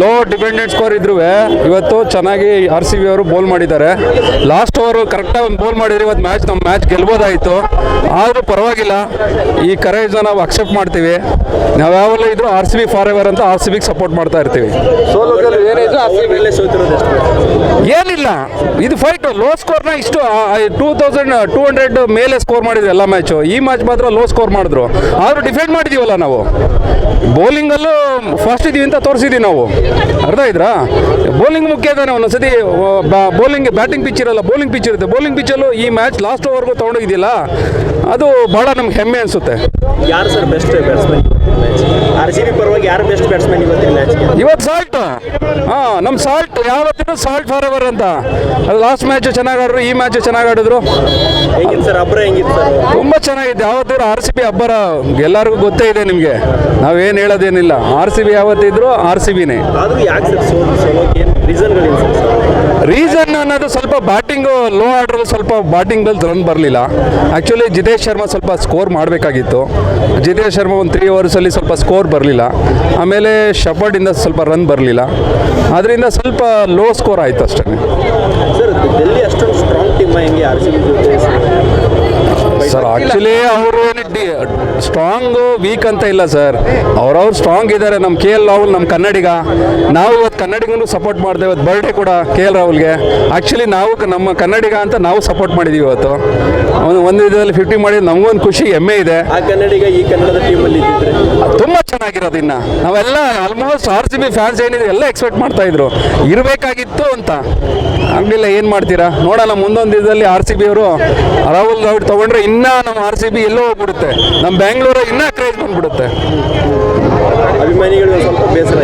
Low dependent score ಇದ್ರೂ ಇವತ್ತು ಚೆನ್ನಾಗಿ RCB ಅವರು ಬೋಲ್ ಮಾಡಿದ್ದಾರೆ. ಲಾಸ್ಟ್ ಓವರು ಕರೆಕ್ಟಾಗಿ ಒಂದು ಬೋಲ್ ಮಾಡಿದ್ರೆ ಇವತ್ತು ನಮ್ಮ ಮ್ಯಾಚ್ ಗೆಲ್ಬೋದಾಯಿತು. ಆದರೂ ಪರವಾಗಿಲ್ಲ, ಈ ಕರೇಜ್ನ ನಾವು ಅಕ್ಸೆಪ್ಟ್ ಮಾಡ್ತೀವಿ. ನಾವು ಯಾವೆಲ್ಲ ಇದ್ರೂ RCB ಫಾರ್ ಎವರ್ ಅಂತ RCBಗೆ ಸಪೋರ್ಟ್ ಮಾಡ್ತಾ ಇರ್ತೀವಿ. ಏನಿಲ್ಲ, ಇದು ಫೈಟ್ ಲೋ ಸ್ಕೋರ್ನ ಇಷ್ಟು 2200 ಮೇಲೆ ಸ್ಕೋರ್ ಮಾಡಿದ್ರು ಎಲ್ಲ ಮ್ಯಾಚು. ಈ ಮ್ಯಾಚ್ ಮಾತ್ರ ಲೋ ಸ್ಕೋರ್ ಮಾಡಿದ್ರು, ಆದರೂ ಡಿಫೆಂಡ್ ಮಾಡಿದ್ದೀವಲ್ಲ ನಾವು. ಬೌಲಿಂಗಲ್ಲೂ ಫಾಸ್ಟ್ ಇದ್ದೀವಿ ಅಂತ ತೋರಿಸಿದ್ದೀವಿ ನಾವು. ಅರ್ಥ ಇದ್ರಾ? ಬೌಲಿಂಗ್ ಮುಖ್ಯ ತಾನೆ. ಒಂದೊಂದ್ಸತಿ ಬೌಲಿಂಗ್ ಬ್ಯಾಟಿಂಗ್ ಪಿಚ್ ಇರಲ್ಲ, ಬೌಲಿಂಗ್ ಪಿಚ್ ಇರುತ್ತೆ. ಬೌಲಿಂಗ್ ಪಿಚ್ಚಲ್ಲೂ ಈ ಮ್ಯಾಚ್ ಲಾಸ್ಟ್ ಓವರ್ಗೂ ತೊಗೊಂಡೋಗಿದ್ದಿಲ್ಲ, ಅದು ಭಾಳ ನಮ್ಗೆ ಹೆಮ್ಮೆ ಅನಿಸುತ್ತೆ. ಯಾರು ಸರ್ ಬೆಸ್ಟ್ ಬ್ಯಾಟ್ಸ್ಮನ್ RCB ಪರವಾಗಿ? ಯಾರು ಬೆಸ್ಟ್ ಬ್ಯಾಟ್ಸ್ಮನ್ ಇವತ್ತಿನ ಮ್ಯಾಚ್ಗೆ? ಇವತ್ತು ಸಾಲ್ಟ್, ನಮ್ಮ ಸಾಲ್ಟ್ ಯಾವತ್ತಿಗೂ ಸಾಲ್ಟ್ ಫಾರ್ ಎವರ್ ಅಂತ. ಅದು ಲಾಸ್ಟ್ ಮ್ಯಾಚು ಚೆನ್ನಾಗಿ ಆಡಿದ್ರು, ಈ ಮ್ಯಾಚು ಚೆನ್ನಾಗಿ ಆಡಿದ್ರು. ಹೆಂಗಿತ್ತು ಸರ್ ಅಬ್ಬರ? ಹೆಂಗಿತ್ತು ಸರ್? ತುಂಬ ಚೆನ್ನಾಗಿದೆ. ಯಾವತ್ತಿದ್ರು RCB ಅಬ್ಬರ ಎಲ್ಲರಿಗೂ ಗೊತ್ತೇ ಇದೆ ನಿಮಗೆ, ನಾವೇನು ಹೇಳೋದೇನಿಲ್ಲ. RCB ಯಾವತ್ತಿದ್ರು RCBನೇ. ಆದರೂ ಯಾಕೆ ಸರ್ ಸೋಲೋಕೆ ರೀಸನ್ಗಳೇನು ಸರ್? ರೀಸನ್ ಅನ್ನೋದು ಸ್ವಲ್ಪ ಬ್ಯಾಟಿಂಗು ಲೋ ಆರ್ಡ್ರಲ್ಲಿ ಸ್ವಲ್ಪ ಬ್ಯಾಟಿಂಗ್ದಲ್ಲಿ ರನ್ ಬರಲಿಲ್ಲ. ಆ್ಯಕ್ಚುಲಿ ಜಿತೇಶ್ ಶರ್ಮಾ ಸ್ವಲ್ಪ ಸ್ಕೋರ್ ಮಾಡಬೇಕಾಗಿತ್ತು. ಜಿತೇಶ್ ಶರ್ಮಾ ಒಂದು 3 ಓವರ್ಸಲ್ಲಿ ಸ್ವಲ್ಪ ಸ್ಕೋರ್ ಬರಲಿಲ್ಲ. ಆಮೇಲೆ ಶಫರ್ಡಿಂದ ಸ್ವಲ್ಪ ರನ್ ಬರಲಿಲ್ಲ, ಅದರಿಂದ ಸ್ವಲ್ಪ ಲೋ ಸ್ಕೋರ್ ಆಯಿತು ಅಷ್ಟೇ. ಸರ್ ಡೆಲ್ಲಿ ಅಷ್ಟೊಂದು ಸ್ಟ್ರಾಂಗ್ ಟೀಮ್ ಹೆಂಗೆ RCB ಸರ್? ಆ್ಯಕ್ಚುಲಿ ಅವರು ಸ್ಟ್ರಾಂಗು ವೀಕ್ ಅಂತ ಇಲ್ಲ ಸರ್, ಅವ್ರವ್ರು ಸ್ಟ್ರಾಂಗ್ ಇದ್ದಾರೆ. ನಮ್ಮ KL ರಾಹುಲ್ ನಮ್ಮ ಕನ್ನಡಿಗ, ನಾವು ಇವತ್ತು ಕನ್ನಡಿಗನೂ ಸಪೋರ್ಟ್ ಮಾಡಿದೆ. ಇವತ್ತು ಬರ್ಡೇ ಕೂಡ KL ರಾಹುಲ್ಗೆ. ಆ್ಯಕ್ಚುಲಿ ನಾವು ನಮ್ಮ ಕನ್ನಡಿಗ ಅಂತ ನಾವು ಸಪೋರ್ಟ್ ಮಾಡಿದ್ದೀವಿ ಇವತ್ತು. ಒಂದು ವಿಧದಲ್ಲಿ 50 ಮಾಡಿದ್ದು ನಮಗೊಂದು ಖುಷಿ, ಹೆಮ್ಮೆ ಇದೆ. ಆ ಕನ್ನಡಿಗ ಈ ಕನ್ನಡದ ಟೀಮಲ್ಲಿ ಇದ್ದಿದ್ರೆ ತುಂಬ ಚೆನ್ನಾಗಿರೋದು. ಇನ್ನು ನಾವೆಲ್ಲ ಆಲ್ಮೋಸ್ಟ್ RCB ಫ್ಯಾನ್ಸ್ ಏನಿದೆ ಎಲ್ಲ ಎಕ್ಸ್ಪೆಕ್ಟ್ ಮಾಡ್ತಾಯಿದ್ರು, ಇರಬೇಕಾಗಿತ್ತು ಅಂತ. ಆಗಲಿಲ್ಲ, ಏನು ಮಾಡ್ತೀರಾ ನೋಡೋಣ. ಮುಂದೊಂದು ದಿನದಲ್ಲಿ RCB ಅವರು ರಾಹುಲ್ ದ್ರಾವಿಡ್ ತೊಗೊಂಡ್ರೆ ಇನ್ನೂ ನಮ್ಮ RCB ಎಲ್ಲೋ ಹೋಗ್ಬಿಡುತ್ತೆ, ನಮ್ಮ ಬ್ಯಾಂಗ್ಳೂರು ಇನ್ನೂ ಕ್ರೇಜ್ ಬಂದ್ಬಿಡುತ್ತೆ. ಅಭಿಮಾನಿಗಳು ಸ್ವಲ್ಪ ಬೇಸರ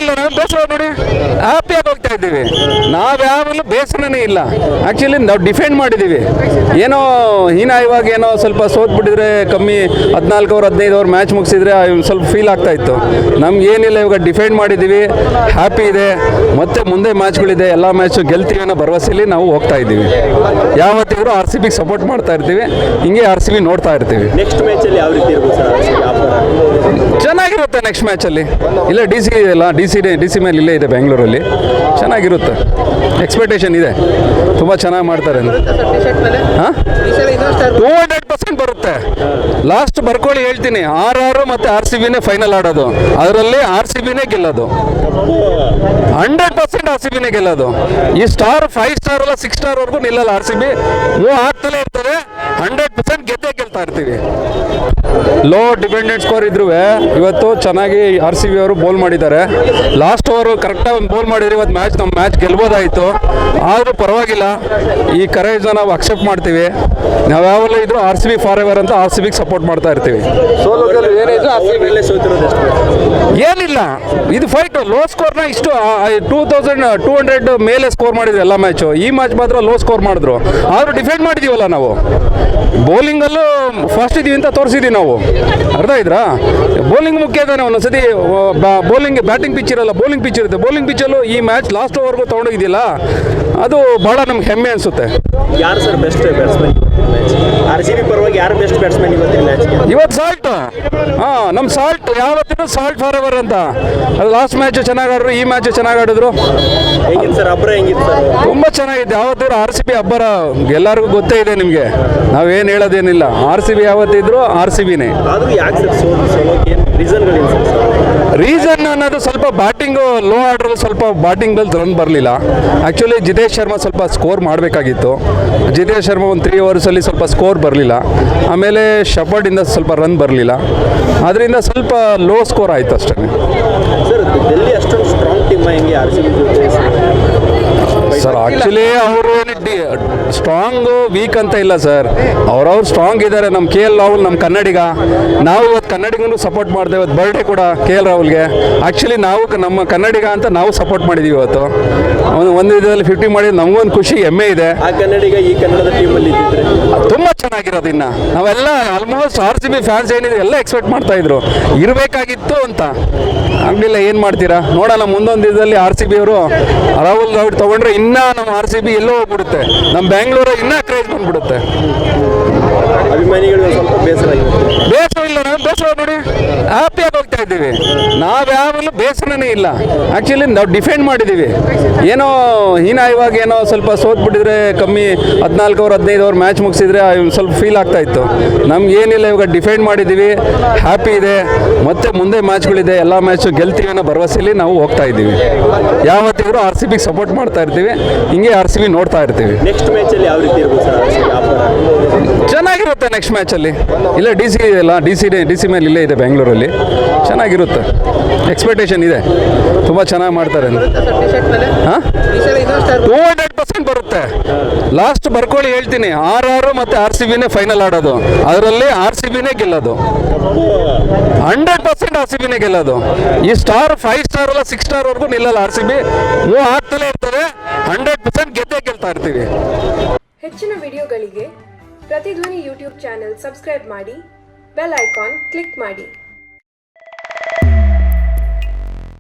ಇಲ್ಲ, ನಾವು ಬೇಸರ ನೋಡಿ ಹ್ಯಾಪಿಯಾಗಿ ಹೋಗ್ತಾ ಇದ್ದೀವಿ. ನಾವು ಯಾವಾಗಲೂ ಬೇಸರನೇ ಇಲ್ಲ. ಆ್ಯಕ್ಚುಲಿ ನಾವು ಡಿಫೆಂಡ್ ಮಾಡಿದ್ದೀವಿ. ಏನೋ ಹೀನಾಯವಾಗ ಏನೋ ಸ್ವಲ್ಪ ಸೋತ್ಬಿಟ್ಟಿದ್ರೆ ಕಮ್ಮಿ 14 ಓವರ್ 15 ಓವರ್ ಮ್ಯಾಚ್ ಮುಗಿಸಿದ್ರೆ ಸ್ವಲ್ಪ ಫೀಲ್ ಆಗ್ತಾ ಇತ್ತು. ನಮ್ಗೆ ಏನಿಲ್ಲ, ಇವಾಗ ಡಿಫೆಂಡ್ ಮಾಡಿದ್ದೀವಿ, ಹ್ಯಾಪಿ ಇದೆ. ಮತ್ತೆ ಮುಂದೆ ಮ್ಯಾಚ್ಗಳಿದೆ, ಎಲ್ಲ ಮ್ಯಾಚು ಗೆಲ್ತೀವಿ ಅನ್ನೋ ಭರವಸೆಯಲ್ಲಿ ನಾವು ಹೋಗ್ತಾ ಇದ್ದೀವಿ. ಯಾವತ್ತಿಗೂ RCBಗೆ ಸಪೋರ್ಟ್ ಮಾಡ್ತಾ ಇರ್ತೀವಿ, ಹಿಂಗೆ RCB ನೋಡ್ತಾ ಇರ್ತೀವಿ. ನೆಕ್ಸ್ಟ್ ಮ್ಯಾಚಲ್ಲಿ ಯಾವ ರೀತಿ ಇರ್ಬೋದು ಸರ್ ಚೆನ್ನಾಗಿರುತ್ತೆ ನೆಕ್ಸ್ಟ್ ಮ್ಯಾಚಲ್ಲಿ. ಇಲ್ಲ DC ಇಲ್ಲ, DC ಮೇಲೆ ಇಲ್ಲೇ ಇದೆ ಬೆಂಗಳೂರಲ್ಲಿ, ಚೆನ್ನಾಗಿರುತ್ತೆ. ಎಕ್ಸ್ಪೆಕ್ಟೇಷನ್ ಇದೆ, ತುಂಬ ಚೆನ್ನಾಗಿ ಮಾಡ್ತಾರೆ. ಹಾಂ 200% ಬರುತ್ತೆ. ಲಾಸ್ಟ್ ಬರ್ಕೊಳ್ಳಿ ಹೇಳ್ತೀನಿ, RR ಮತ್ತು RCBನೇ ಫೈನಲ್ ಆಡೋದು, ಅದರಲ್ಲಿ RCBನೇ ಗೆಲ್ಲೋದು. 100% RCBನೇ ಗೆಲ್ಲೋದು. ಈ ಸ್ಟಾರ್ 5 ಸ್ಟಾರ್ ಅಲ್ಲ 6 ಸ್ಟಾರ್ವರೆಗೂ ನಿಲ್ಲಲ್ಲ. RCB ಮೂವ್ ಆಗ್ತಲೇ ಇರ್ತದೆ, 100% ಗೆಲ್ತಾ ಇರ್ತೀವಿ. ಲೋ ಡಿಪೆಂಡೆಂಟ್ ಸ್ಕೋರ್ ಇದ್ರೂ ಇವತ್ತು ಚೆನ್ನಾಗಿ RCB ಅವರು ಬೋಲ್ ಮಾಡಿದ್ದಾರೆ. ಲಾಸ್ಟ್ ಓವರು ಕರೆಕ್ಟಾಗಿ ಒಂದು ಬೋಲ್ ಮಾಡಿದ್ರೆ ಇವತ್ತು ನಮ್ಮ ಮ್ಯಾಚ್ ಗೆಲ್ಬೋದಾಯಿತು. ಆದರೂ ಪರವಾಗಿಲ್ಲ, ಈ ಕರೇಜ್ನ ನಾವು ಅಕ್ಸೆಪ್ಟ್ ಮಾಡ್ತೀವಿ. ನಾವು ಯಾವೆಲ್ಲ ಇದ್ರೂ RCB ಫಾರ್ ಎವರ್ ಅಂತ RCBಗೆ ಸಪೋರ್ಟ್ ಮಾಡ್ತಾ ಇರ್ತೀವಿ. ಏನಿಲ್ಲ, ಇದು ಫೈಟ್ ಲೋ ಸ್ಕೋರ್ನ ಇಷ್ಟು 2200 ಮೇಲೆ ಸ್ಕೋರ್ ಮಾಡಿದ್ರು ಎಲ್ಲ ಮ್ಯಾಚು. ಈ ಮ್ಯಾಚ್ ಮಾತ್ರ ಲೋ ಸ್ಕೋರ್ ಮಾಡಿದ್ರು, ಆದರೂ ಡಿಫೆಂಡ್ ಮಾಡಿದ್ದೀವಲ್ಲ ನಾವು. ಬೌಲಿಂಗಲ್ಲೂ ಫಾಸ್ಟ್ ಇದ್ದೀವಿ ಅಂತ ತೋರಿಸಿದ್ದೀವಿ ನಾವು. ಅರ್ಥ ಇದ್ರಾ? ಬೌಲಿಂಗ್ ಮುಖ್ಯ ತಾನೆ. ಒಂದೊಂದ್ಸತಿ ಬೌಲಿಂಗ್ ಬ್ಯಾಟಿಂಗ್ ಪಿಚ್ ಇರಲ್ಲ, ಬೌಲಿಂಗ್ ಪಿಚ್ ಇರುತ್ತೆ. ಬೌಲಿಂಗ್ ಪಿಚ್ಚಲ್ಲೂ ಈ ಮ್ಯಾಚ್ ಲಾಸ್ಟ್ ಓವರ್ಗೂ ತೊಗೊಂಡೋಗಿದ್ದಿಲ್ಲ, ಅದು ಭಾಳ ನಮ್ಗೆ ಹೆಮ್ಮೆ ಅನಿಸುತ್ತೆ. ಯಾರು ಸರ್ ಬೆಸ್ಟ್ ಬ್ಯಾಟ್ಸ್ಮನ್ RCB ಪರವಾಗಿ? ಯಾರು ಬೆಸ್ಟ್ ಬ್ಯಾಟ್ಸ್ಮನ್ ಇವತ್ತಿನ ಮ್ಯಾಚ್ಗೆ? ಇವತ್ತು ಸಾಲ್ಟ್, ನಮ್ಮ ಸಾಲ್ಟ್ ಯಾವತ್ತಿಗೂ ಸಾಲ್ಟ್ ಫಾರ್ ಎವರ್ ಅಂತ. ಅದು ಲಾಸ್ಟ್ ಮ್ಯಾಚು ಚೆನ್ನಾಗಿ ಆಡಿದ್ರು, ಈ ಮ್ಯಾಚು ಚೆನ್ನಾಗಿ ಆಡಿದ್ರು. ಹೆಂಗಿತ್ತು ಸರ್ ಅಬ್ಬರ? ಹೆಂಗಿತ್ತು ಸರ್? ತುಂಬ ಚೆನ್ನಾಗಿದೆ. ಯಾವತ್ತಿದ್ರು RCB ಅಬ್ಬರ ಎಲ್ಲರಿಗೂ ಗೊತ್ತೇ ಇದೆ ನಿಮಗೆ, ನಾವೇನು ಹೇಳೋದೇನಿಲ್ಲ. RCB ಯಾವತ್ತಿದ್ರು RCBನೇ. ಆದರೂ ಯಾಕೆ ಸರ್ ಸೋಲೋಕೆ ರೀಸನ್ಗಳೇನು ಸರ್? ರೀಸನ್ ಅನ್ನೋದು ಸ್ವಲ್ಪ ಬ್ಯಾಟಿಂಗು ಲೋ ಆರ್ಡ್ರಲ್ಲಿ ಸ್ವಲ್ಪ ಬ್ಯಾಟಿಂಗ್ದಲ್ಲಿ ರನ್ ಬರಲಿಲ್ಲ. ಆ್ಯಕ್ಚುಲಿ ಜಿತೇಶ್ ಶರ್ಮಾ ಸ್ವಲ್ಪ ಸ್ಕೋರ್ ಮಾಡಬೇಕಾಗಿತ್ತು. ಜಿತೇಶ್ ಶರ್ಮಾ ಒಂದು 3 ಓವರ್ಸಲ್ಲಿ ಸ್ವಲ್ಪ ಸ್ಕೋರ್ ಬರಲಿಲ್ಲ. ಆಮೇಲೆ ಶಫರ್ಡಿಂದ ಸ್ವಲ್ಪ ರನ್ ಬರಲಿಲ್ಲ, ಅದರಿಂದ ಸ್ವಲ್ಪ ಲೋ ಸ್ಕೋರ್ ಆಯಿತು ಅಷ್ಟೇ. ಸರ್ ಡೆಲ್ಲಿ ಅಷ್ಟೊಂದು ಸ್ಟ್ರಾಂಗ್ ಟೀಮ್ ಹೆಂಗೆ RCB ಸರ್? ಆ್ಯಕ್ಚುಲಿ ಅವರು ಸ್ಟ್ರಾಂಗು ವೀಕ್ ಅಂತ ಇಲ್ಲ ಸರ್, ಅವ್ರವ್ರು ಸ್ಟ್ರಾಂಗ್ ಇದ್ದಾರೆ. ನಮ್ಮ KL ರಾಹುಲ್ ನಮ್ಮ ಕನ್ನಡಿಗ, ನಾವು ಇವತ್ತು ಕನ್ನಡಿಗನೂ ಸಪೋರ್ಟ್ ಮಾಡಿದೆ. ಇವತ್ತು ಬರ್ಡೇ ಕೂಡ KL ರಾಹುಲ್ಗೆ. ಆ್ಯಕ್ಚುಲಿ ನಾವು ನಮ್ಮ ಕನ್ನಡಿಗ ಅಂತ ನಾವು ಸಪೋರ್ಟ್ ಮಾಡಿದ್ದೀವಿ ಇವತ್ತು. ಒಂದು ವಿಧದಲ್ಲಿ 50 ಮಾಡಿದ್ದು ನಮಗೊಂದು ಖುಷಿ, ಹೆಮ್ಮೆ ಇದೆ. ಆ ಕನ್ನಡಿಗ ಈ ಕನ್ನಡದ ಟೀಮಲ್ಲಿ ಇದ್ದಿದ್ರೆ ತುಂಬ ಚೆನ್ನಾಗಿರೋದು. ಇನ್ನು ನಾವೆಲ್ಲ ಆಲ್ಮೋಸ್ಟ್ RCB ಫ್ಯಾನ್ಸ್ ಏನಿದೆ ಎಲ್ಲ ಎಕ್ಸ್ಪೆಕ್ಟ್ ಮಾಡ್ತಾಯಿದ್ರು, ಇರಬೇಕಾಗಿತ್ತು ಅಂತ. ಆಗಲಿಲ್ಲ, ಏನು ಮಾಡ್ತೀರಾ ನೋಡೋಣ. ಮುಂದೊಂದು ದಿನದಲ್ಲಿ RCB ಅವರು ರಾಹುಲ್ ದ್ರಾವಿಡ್ ತೊಗೊಂಡ್ರೆ ಇನ್ನೂ ನಮ್ಮ RCB ಎಲ್ಲೋ ಹೋಗ್ಬಿಡುತ್ತೆ, ನಮ್ಮ ಬ್ಯಾಂಗ್ಳೂರು ಇನ್ನೂ ಕ್ರೇಜ್ ಬಂದ್ಬಿಡುತ್ತೆ. ಅಭಿಮಾನಿಗಳು ಸ್ವಲ್ಪ ಬೇಸರ ಬೇಸರ ಇಲ್ಲ, ನಾವು ಬೇಸರ ನೋಡಿ ಹ್ಯಾಪಿಯಾಗಿ ಹೋಗ್ತಾ ಇದ್ದೀವಿ. ನಾವು ಯಾವಾಗಲೂ ಬೇಸರನೇ ಇಲ್ಲ. ಆ್ಯಕ್ಚುಲಿ ನಾವು ಡಿಫೆಂಡ್ ಮಾಡಿದ್ದೀವಿ. ಏನೋ ಹೀನಾಯವಾಗಿ ಏನೋ ಸ್ವಲ್ಪ ಸೋತ್ಬಿಟ್ಟಿದ್ರೆ ಕಮ್ಮಿ 14 ಓವರ್ 15 ಓವರ್ ಮ್ಯಾಚ್ ಮುಗಿಸಿದ್ರೆ ಸ್ವಲ್ಪ ಫೀಲ್ ಆಗ್ತಾ ಇತ್ತು. ನಮ್ಗೆ ಏನಿಲ್ಲ, ಇವಾಗ ಡಿಫೆಂಡ್ ಮಾಡಿದ್ದೀವಿ, ಹ್ಯಾಪಿ ಇದೆ. ಮತ್ತೆ ಮುಂದೆ ಮ್ಯಾಚ್ಗಳಿದೆ, ಎಲ್ಲ ಮ್ಯಾಚು ಗೆಲ್ತೀವಿ ಅನ್ನೋ ಭರವಸೆಯಲ್ಲಿ ನಾವು ಹೋಗ್ತಾ ಇದ್ದೀವಿ. ಯಾವತ್ತಿಗೂ RCB ಸಪೋರ್ಟ್ ಮಾಡ್ತಾ ಇರ್ತೀವಿ, ಹಿಂಗೆ RCB ನೋಡ್ತಾ ಇರ್ತೀವಿ. ನೆಕ್ಸ್ಟ್ ಮ್ಯಾಚಲ್ಲಿ ಯಾವ ರೀತಿ ಇರ್ಬೋದು ಸರ್ RCB ಆಫರ್? ಚೆನ್ನಾಗಿರುತ್ತೆ ನೆಕ್ಸ್ಟ್ ಮ್ಯಾಚಲ್ಲಿ. ಇಲ್ಲ ಡಿ ಸಿ ಮೇಲೆ ಇಲ್ಲೇ ಇದೆ ಬೆಂಗಳೂರಲ್ಲಿ, ಚೆನ್ನಾಗಿರುತ್ತೆ. ಎಕ್ಸ್ಪೆಕ್ಟೇಷನ್ ಇದೆ, ತುಂಬ ಚೆನ್ನಾಗಿ ಮಾಡ್ತಾರೆ. ಹಾಂ 200% ಬರುತ್ತೆ. ಲಾಸ್ಟ್ ಬರ್ಕೊಳ್ಳಿ ಹೇಳ್ತೀನಿ, RR ಮತ್ತು RCBನೇ ಫೈನಲ್ ಆಡೋದು. ಅದರಲ್ಲಿ RCBನೇ ಗೆಲ್ಲೋದು, 100% RCBನೇ ಗೆಲ್ಲೋದು. ಈ ಸ್ಟಾರ್ 5 ಸ್ಟಾರ್ ಅಲ್ಲ 6 ಸ್ಟಾರ್ವರೆಗೂ ನಿಲ್ಲಲ್ಲ. RCB ಮೂವ್ ಆಗ್ತಲೇ ಇರ್ತದೆ, 100% ಗೆಲ್ತಾ ಇರ್ತೀವಿ. ಹೆಚ್ಚಿನ ವಿಡಿಯೋಗಳಿಗೆ ಪ್ರತಿಧ್ವನಿ ಯೂಟ್ಯೂಬ್ ಚಾನೆಲ್ ಸಬ್ಸ್ಕ್ರೈಬ್ ಮಾಡಿ, ಬೆಲ್ ಐಕಾನ್ ಕ್ಲಿಕ್ ಮಾಡಿ.